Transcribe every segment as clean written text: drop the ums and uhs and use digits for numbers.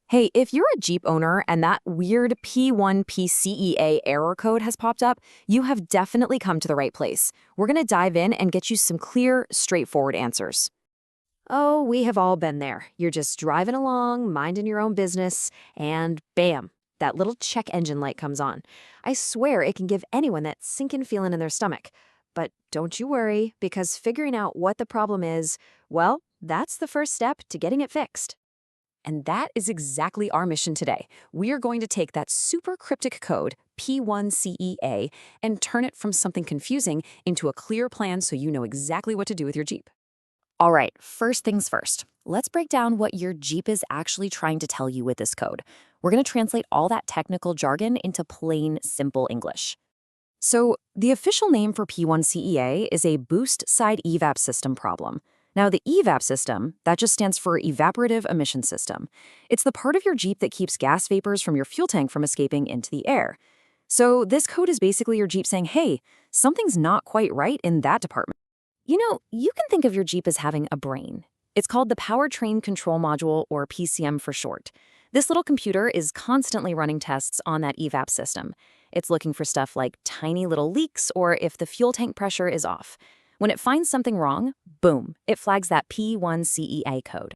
Hey, if you're a Jeep owner and that weird P1CEA error code has popped up, you have definitely come to the right place. We're going to dive in and get you some clear, straightforward answers. Oh, we have all been there. You're just driving along, minding your own business, and bam, that little check engine light comes on. I swear it can give anyone that sinking feeling in their stomach. But don't you worry, because figuring out what the problem is, well, that's the first step to getting it fixed. And that is exactly our mission today. We are going to take that super cryptic code, P1CEA, and turn it from something confusing into a clear plan so you know exactly what to do with your Jeep. All right, first things first. Let's break down what your Jeep is actually trying to tell you with this code. We're going to translate all that technical jargon into plain, simple English. So, the official name for P1CEA is a boost side evap system problem. Now, the evap system, that just stands for evaporative emission system. It's the part of your Jeep that keeps gas vapors from your fuel tank from escaping into the air. So, this code is basically your Jeep saying, hey, something's not quite right in that department. You know, you can think of your Jeep as having a brain. It's called the Powertrain Control Module, or PCM for short. This little computer is constantly running tests on that evap system. It's looking for stuff like tiny little leaks or if the fuel tank pressure is off. When it finds something wrong, boom, it flags that P1CEA code.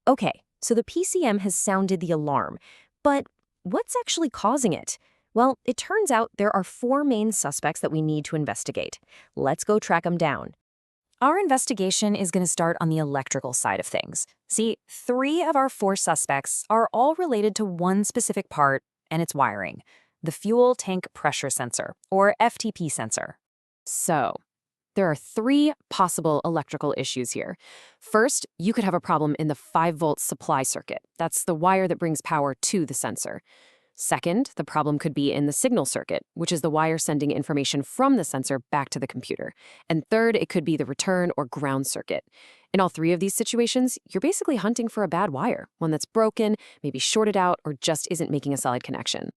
Okay, so the PCM has sounded the alarm, but what's actually causing it? Well, it turns out there are four main suspects that we need to investigate. Let's go track them down. Our investigation is going to start on the electrical side of things. See, three of our four suspects are all related to one specific part, and it's wiring: the fuel tank pressure sensor, or FTP sensor. So, there are three possible electrical issues here. First, you could have a problem in the 5-volt supply circuit. That's the wire that brings power to the sensor. Second, the problem could be in the signal circuit, which is the wire sending information from the sensor back to the computer. And third, it could be the return or ground circuit. In all three of these situations, you're basically hunting for a bad wire, one that's broken, maybe shorted out, or just isn't making a solid connection.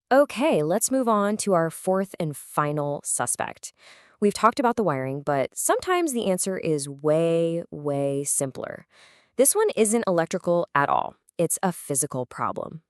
Okay, let's move on to our fourth and final suspect. We've talked about the wiring, but sometimes the answer is way, way simpler. This one isn't electrical at all. It's a physical problem.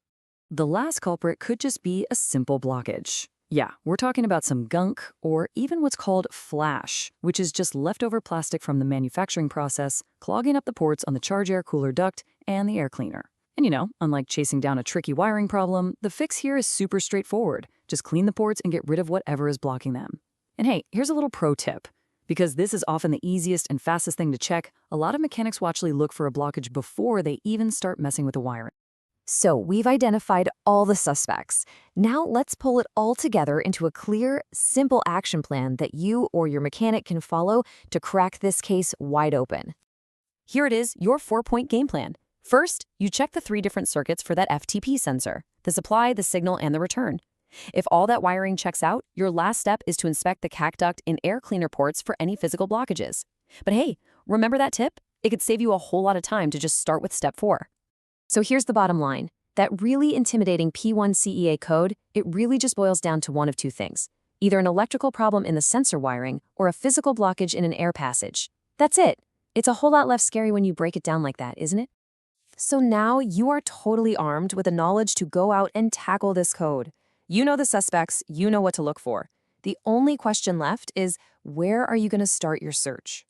The last culprit could just be a simple blockage. Yeah, we're talking about some gunk, or even what's called flash, which is just leftover plastic from the manufacturing process, clogging up the ports on the charge air cooler duct and the air cleaner. And unlike chasing down a tricky wiring problem, the fix here is super straightforward. Just clean the ports and get rid of whatever is blocking them. And hey, here's a little pro tip. Because this is often the easiest and fastest thing to check, a lot of mechanics will actually look for a blockage before they even start messing with the wiring. So we've identified all the suspects. Now let's pull it all together into a clear, simple action plan that you or your mechanic can follow to crack this case wide open. Here it is, your 4-point game plan. First, you check the 3 different circuits for that FTP sensor: the supply, the signal, and the return. If all that wiring checks out, your last step is to inspect the CAC duct and air cleaner ports for any physical blockages. But hey, remember that tip? It could save you a whole lot of time to just start with step 4. So here's the bottom line. That really intimidating P1CEA code, it really just boils down to one of two things: either an electrical problem in the sensor wiring or a physical blockage in an air passage. That's it. It's a whole lot less scary when you break it down like that, isn't it? So now you are totally armed with the knowledge to go out and tackle this code. You know the suspects, you know what to look for. The only question left is, where are you going to start your search?